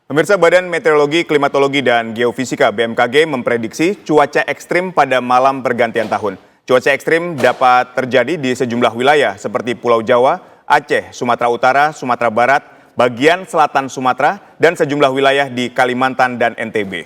Pemirsa, Badan Meteorologi, Klimatologi, dan Geofisika (BMKG) memprediksi cuaca ekstrim pada malam pergantian tahun. Cuaca ekstrim dapat terjadi di sejumlah wilayah seperti Pulau Jawa, Aceh, Sumatera Utara, Sumatera Barat, bagian selatan Sumatera, dan sejumlah wilayah di Kalimantan dan NTB.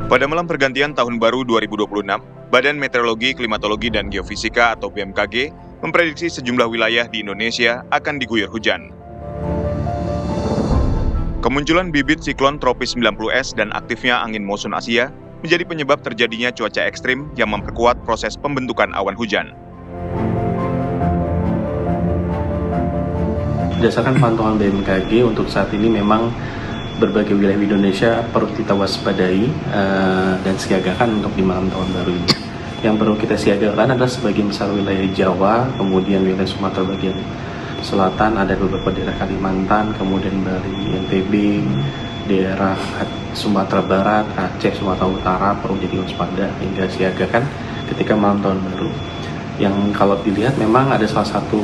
Pada malam pergantian tahun baru 2026, Badan Meteorologi, Klimatologi, dan Geofisika atau BMKG memprediksi sejumlah wilayah di Indonesia akan diguyur hujan. Kemunculan bibit siklon tropis 90S dan aktifnya angin monsun Asia menjadi penyebab terjadinya cuaca ekstrim yang memperkuat proses pembentukan awan hujan. Berdasarkan pantauan BMKG untuk saat ini memang berbagai wilayah di Indonesia perlu kita waspadai dan siagakan untuk di malam tahun baru ini. Yang perlu kita siagakan adalah sebagian besar wilayah Jawa, kemudian wilayah Sumatera bagian selatan, ada beberapa daerah Kalimantan, kemudian Bali, NTB, daerah Sumatera Barat, Aceh, Sumatera Utara perlu jadi waspada hingga siagakan ketika malam tahun baru. Yang kalau dilihat memang ada salah satu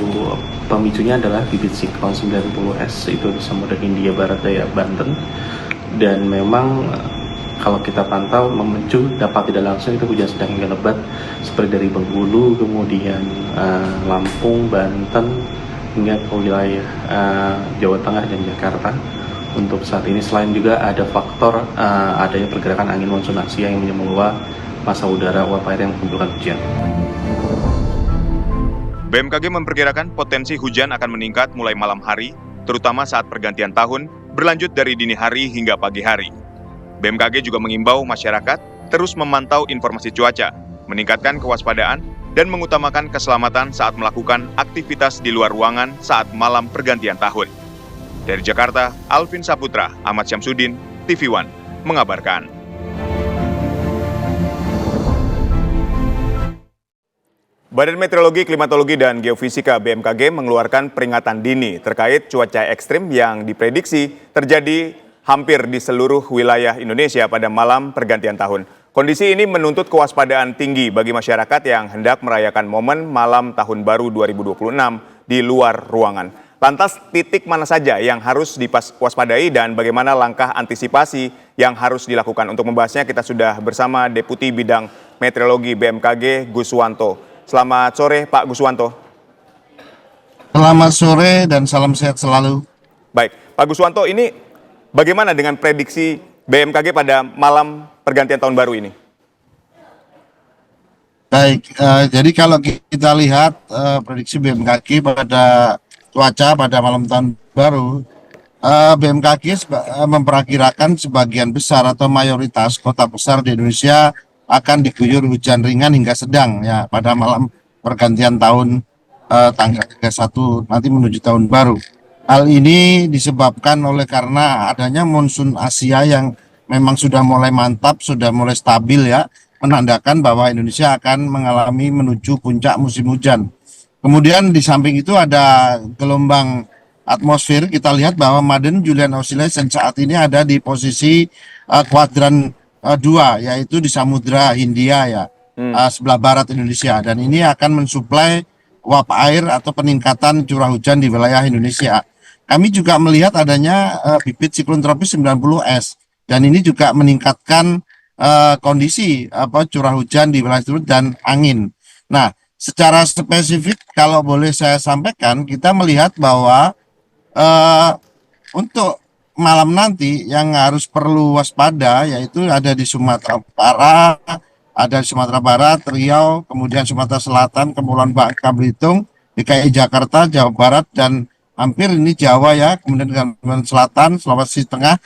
pemicunya adalah bibit siklon 90S itu di Samudra Hindia Barat Daya Banten, dan memang kalau kita pantau memicu dapat tidak langsung itu hujan sedang hingga lebat seperti dari Bengkulu, kemudian Lampung, Banten hingga ke wilayah Jawa Tengah dan Jakarta. Untuk saat ini selain juga ada faktor adanya pergerakan angin monsun Asia yang membawa massa udara uap air yang mengumpulkan hujan. BMKG memperkirakan potensi hujan akan meningkat mulai malam hari, terutama saat pergantian tahun, berlanjut dari dini hari hingga pagi hari. BMKG juga mengimbau masyarakat terus memantau informasi cuaca, meningkatkan kewaspadaan, dan mengutamakan keselamatan saat melakukan aktivitas di luar ruangan saat malam pergantian tahun. Dari Jakarta, Alvin Saputra, Ahmad Syamsuddin, TV One, mengabarkan. Badan Meteorologi, Klimatologi, dan Geofisika (BMKG) mengeluarkan peringatan dini terkait cuaca ekstrim yang diprediksi terjadi hampir di seluruh wilayah Indonesia pada malam pergantian tahun. Kondisi ini menuntut kewaspadaan tinggi bagi masyarakat yang hendak merayakan momen malam tahun baru 2026 di luar ruangan. Lantas, titik mana saja yang harus diwaspadai dan bagaimana langkah antisipasi yang harus dilakukan? Untuk membahasnya, kita sudah bersama Deputi Bidang Meteorologi BMKG, Guswanto. Selamat sore, Pak Guswanto. Selamat sore dan salam sehat selalu. Baik, Pak Guswanto, ini bagaimana dengan prediksi BMKG pada malam pergantian tahun baru ini? Baik, jadi kalau kita lihat prediksi BMKG pada cuaca pada malam tahun baru, BMKG memperkirakan sebagian besar atau mayoritas kota besar di Indonesia akan diguyur hujan ringan hingga sedang ya pada malam pergantian tahun tanggal 31 nanti menuju tahun baru. Hal ini disebabkan oleh karena adanya monsun Asia yang memang sudah mulai mantap, sudah mulai stabil ya, menandakan bahwa Indonesia akan mengalami menuju puncak musim hujan. Kemudian di samping itu ada gelombang atmosfer, kita lihat bahwa Madden-Julian Oscillation saat ini ada di posisi kuadran 2, yaitu di Samudra Hindia ya, sebelah barat Indonesia, dan ini akan mensuplai uap air atau peningkatan curah hujan di wilayah Indonesia. Kami juga melihat adanya bibit siklon tropis 90S, dan ini juga meningkatkan kondisi curah hujan di wilayah tersebut dan angin. Nah, secara spesifik kalau boleh saya sampaikan, kita melihat bahwa untuk malam nanti yang harus perlu waspada yaitu ada di Sumatera Utara, ada di Sumatera Barat, Riau, kemudian Sumatera Selatan, Kepulauan Bangka Belitung, DKI Jakarta, Jawa Barat, dan hampir ini Jawa ya, kemudian Kalimantan Selatan, Sulawesi Tengah.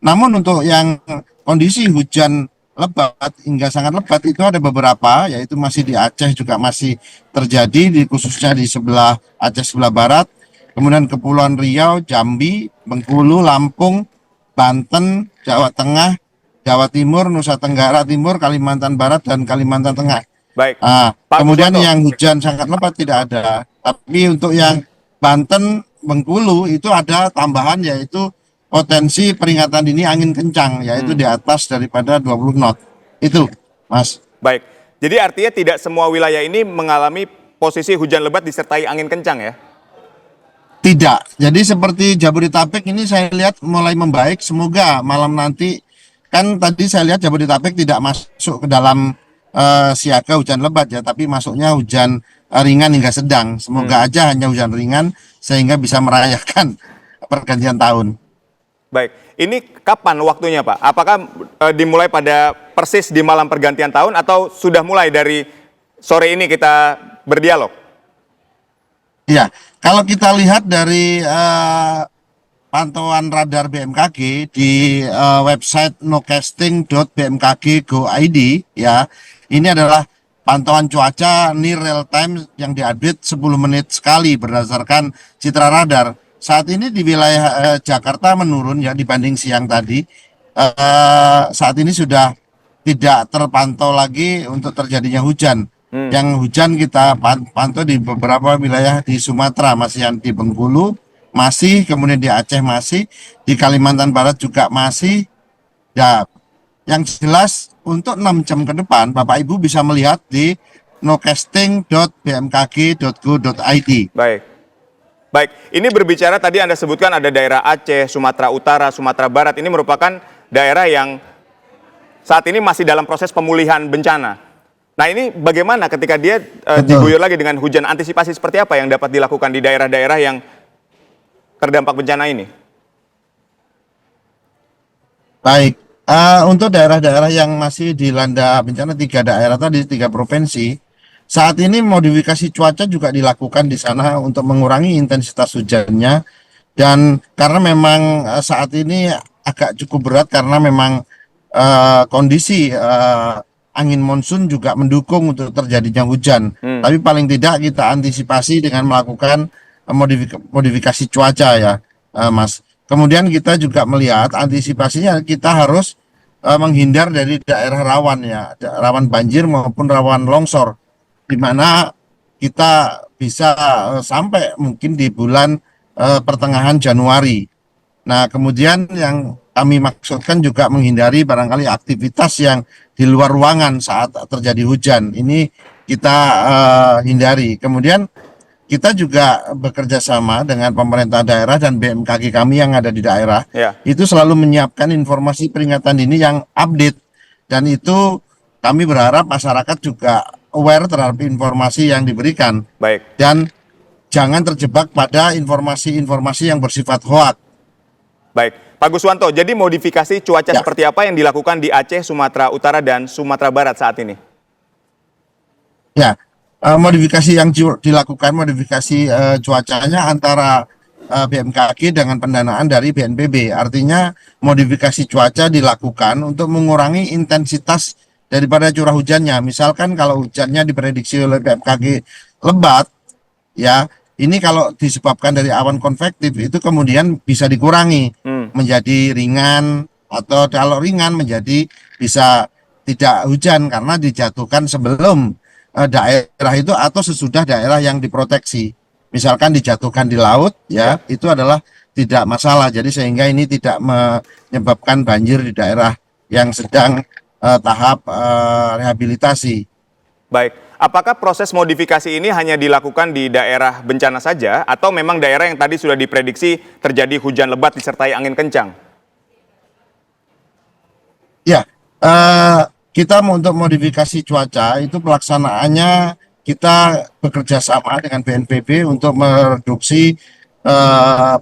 Namun untuk yang kondisi hujan lebat hingga sangat lebat itu ada beberapa, yaitu masih di Aceh juga masih terjadi, khususnya di sebelah Aceh sebelah barat, kemudian Kepulauan Riau, Jambi, Bengkulu, Lampung, Banten, Jawa Tengah, Jawa Timur, Nusa Tenggara Timur, Kalimantan Barat, dan Kalimantan Tengah. Baik. Kemudian yang hujan sangat lebat tidak ada. Tapi untuk yang Banten, Bengkulu itu ada tambahan, yaitu potensi peringatan dini angin kencang, yaitu di atas daripada 20 knot. Itu, Mas. Baik. Jadi artinya tidak semua wilayah ini mengalami posisi hujan lebat disertai angin kencang ya? Tidak. Jadi seperti Jabodetabek ini saya lihat mulai membaik. Semoga malam nanti, kan tadi saya lihat Jabodetabek tidak masuk ke dalam siaga hujan lebat ya, tapi masuknya hujan ringan hingga sedang. Semoga aja hanya hujan ringan sehingga bisa merayakan pergantian tahun. Baik, ini kapan waktunya Pak? Apakah dimulai pada persis di malam pergantian tahun atau sudah mulai dari sore ini kita berdialog? Ya, kalau kita lihat dari pantauan radar BMKG di website nocasting.bmkg.go.id ya, ini adalah pantauan cuaca near real time yang diupdate 10 menit sekali berdasarkan citra radar. Saat ini di wilayah Jakarta menurun ya dibanding siang tadi. Saat ini sudah tidak terpantau lagi untuk terjadinya hujan. Yang hujan kita pantau di beberapa wilayah di Sumatera, masih yang di Bengkulu masih, kemudian di Aceh masih, di Kalimantan Barat juga masih. Ya, yang jelas untuk 6 jam ke depan Bapak Ibu bisa melihat di nocasting.bmkg.go.id. Baik. Baik, ini berbicara tadi Anda sebutkan ada daerah Aceh, Sumatera Utara, Sumatera Barat. Ini merupakan daerah yang saat ini masih dalam proses pemulihan bencana. Nah ini bagaimana ketika dia diguyur lagi dengan hujan, antisipasi seperti apa yang dapat dilakukan di daerah-daerah yang terdampak bencana ini? Baik, untuk daerah-daerah yang masih dilanda bencana, 3 daerah tadi, 3 provinsi, saat ini modifikasi cuaca juga dilakukan di sana untuk mengurangi intensitas hujannya. Dan karena memang saat ini agak cukup berat karena memang kondisi angin monsun juga mendukung untuk terjadinya hujan. Tapi paling tidak kita antisipasi dengan melakukan modifikasi cuaca ya, Mas. Kemudian kita juga melihat antisipasinya kita harus menghindar dari daerah rawan ya, rawan banjir maupun rawan longsor, di mana kita bisa sampai mungkin di bulan pertengahan Januari. Nah, kemudian yang kami maksudkan juga menghindari barangkali aktivitas yang di luar ruangan saat terjadi hujan. Ini kita hindari. Kemudian kita juga bekerja sama dengan pemerintah daerah dan BMKG kami yang ada di daerah. Ya. Itu selalu menyiapkan informasi peringatan dini yang update. Dan itu kami berharap masyarakat juga aware terhadap informasi yang diberikan. Baik. Dan jangan terjebak pada informasi-informasi yang bersifat hoak. Baik, Pak Guswanto, jadi modifikasi cuaca seperti apa yang dilakukan di Aceh, Sumatera Utara, dan Sumatera Barat saat ini? Ya, modifikasi yang dilakukan, modifikasi cuacanya antara BMKG dengan pendanaan dari BNPB. Artinya modifikasi cuaca dilakukan untuk mengurangi intensitas daripada curah hujannya. Misalkan kalau hujannya diprediksi oleh BMKG lebat, ya, ini kalau disebabkan dari awan konvektif itu kemudian bisa dikurangi menjadi ringan, atau kalau ringan menjadi bisa tidak hujan karena dijatuhkan sebelum daerah itu atau sesudah daerah yang diproteksi. Misalkan dijatuhkan di laut ya, itu adalah tidak masalah. Jadi sehingga ini tidak menyebabkan banjir di daerah yang sedang tahap rehabilitasi. Baik, apakah proses modifikasi ini hanya dilakukan di daerah bencana saja atau memang daerah yang tadi sudah diprediksi terjadi hujan lebat disertai angin kencang? Ya, kita untuk modifikasi cuaca itu pelaksanaannya kita bekerja sama dengan BNPB untuk mereduksi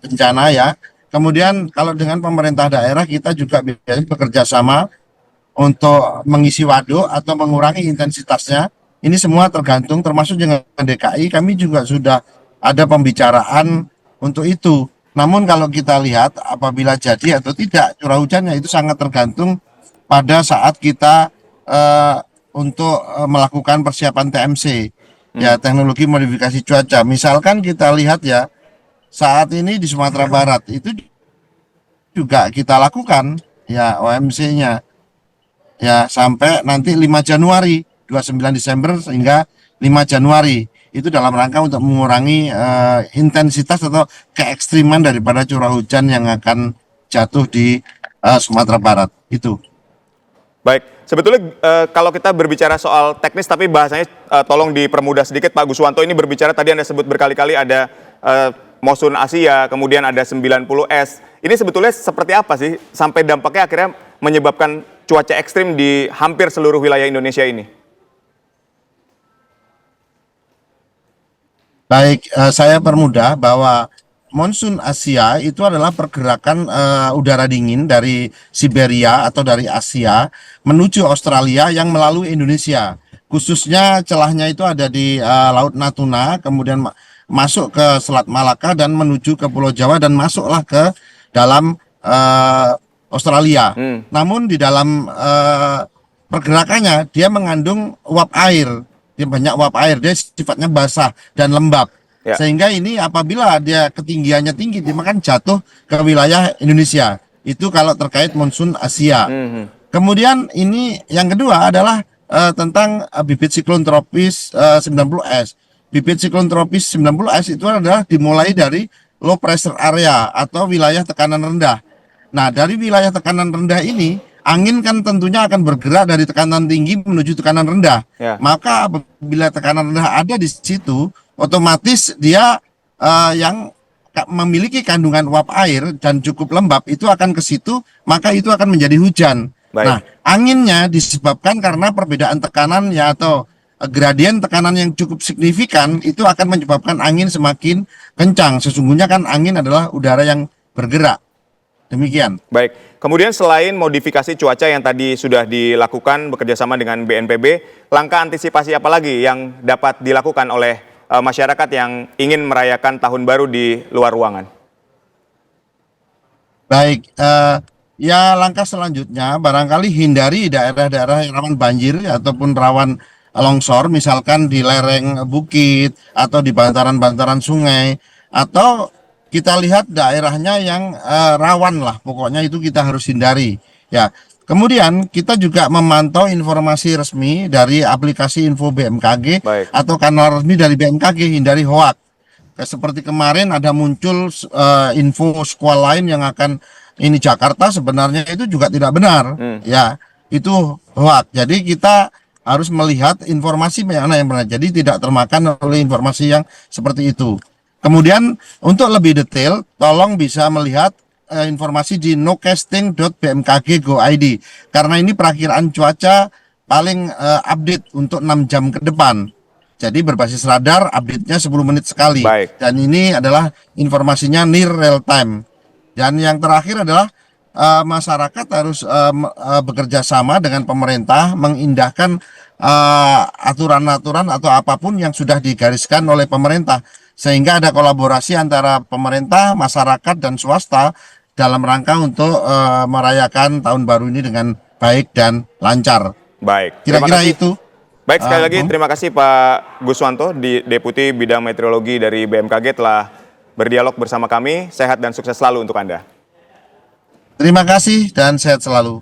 bencana ya. Kemudian kalau dengan pemerintah daerah kita juga biasanya bekerja sama untuk mengisi waduk atau mengurangi intensitasnya. Ini semua tergantung, termasuk dengan DKI kami juga sudah ada pembicaraan untuk itu. Namun kalau kita lihat apabila jadi atau tidak curah hujannya itu sangat tergantung pada saat kita untuk melakukan persiapan TMC, ya, teknologi modifikasi cuaca. Misalkan kita lihat ya, saat ini di Sumatera Barat itu juga kita lakukan ya OMC-nya ya sampai nanti 5 Januari, 29 Desember hingga 5 Januari. Itu dalam rangka untuk mengurangi intensitas atau keekstriman daripada curah hujan yang akan jatuh di Sumatera Barat. Itu. Baik, sebetulnya kalau kita berbicara soal teknis tapi bahasanya tolong dipermudah sedikit Pak Guswanto. Ini berbicara tadi Anda sebut berkali-kali ada monsun Asia, kemudian ada 90S. Ini sebetulnya seperti apa sih sampai dampaknya akhirnya menyebabkan cuaca ekstrim di hampir seluruh wilayah Indonesia ini? Baik, saya permudah bahwa monsun Asia itu adalah pergerakan udara dingin dari Siberia atau dari Asia menuju Australia yang melalui Indonesia. Khususnya celahnya itu ada di Laut Natuna, kemudian masuk ke Selat Malaka dan menuju ke Pulau Jawa dan masuklah ke dalam Australia. Namun di dalam pergerakannya dia mengandung uap air. Dia banyak uap air, dia sifatnya basah dan lembab. Ya. Sehingga ini apabila dia ketinggiannya tinggi, dia akan jatuh ke wilayah Indonesia. Itu kalau terkait monsun Asia. Kemudian ini yang kedua adalah tentang bibit siklon tropis 90S. Bibit siklon tropis 90S itu adalah dimulai dari low pressure area atau wilayah tekanan rendah. Nah, dari wilayah tekanan rendah ini, angin kan tentunya akan bergerak dari tekanan tinggi menuju tekanan rendah. Ya. Maka apabila tekanan rendah ada di situ, otomatis dia yang memiliki kandungan uap air dan cukup lembab itu akan ke situ, maka itu akan menjadi hujan. Baik. Nah, anginnya disebabkan karena perbedaan tekanan ya atau gradien tekanan yang cukup signifikan itu akan menyebabkan angin semakin kencang. Sesungguhnya kan angin adalah udara yang bergerak. Demikian. Baik, kemudian selain modifikasi cuaca yang tadi sudah dilakukan bekerjasama dengan BNPB, langkah antisipasi apa lagi yang dapat dilakukan oleh masyarakat yang ingin merayakan Tahun Baru di luar ruangan? Baik, ya langkah selanjutnya barangkali hindari daerah-daerah yang rawan banjir ataupun rawan longsor, misalkan di lereng bukit atau di bantaran-bantaran sungai, atau kita lihat daerahnya yang rawan lah, pokoknya itu kita harus hindari. Ya, kemudian kita juga memantau informasi resmi dari aplikasi info BMKG Baik. atau kanal resmi dari BMKG, hindari hoak. Seperti kemarin ada muncul info sekolah lain yang akan ini Jakarta, sebenarnya itu juga tidak benar. Ya, itu hoak. Jadi kita harus melihat informasi mana yang benar. Jadi tidak termakan oleh informasi yang seperti itu. Kemudian untuk lebih detail, tolong bisa melihat informasi di nocasting.bmkg.go.id karena ini perakiraan cuaca paling update untuk 6 jam ke depan. Jadi berbasis radar, update-nya 10 menit sekali. Baik. Dan ini adalah informasinya near real time. Dan yang terakhir adalah masyarakat harus bekerja sama dengan pemerintah mengindahkan aturan-aturan atau apapun yang sudah digariskan oleh pemerintah sehingga ada kolaborasi antara pemerintah, masyarakat dan swasta dalam rangka untuk merayakan tahun baru ini dengan baik dan lancar. Baik, terima Kira-kira kasih. itu. Baik, sekali lagi terima kasih Pak Guswanto, Deputi Bidang Meteorologi dari BMKG telah berdialog bersama kami. Sehat dan sukses selalu untuk Anda. Terima kasih dan sehat selalu.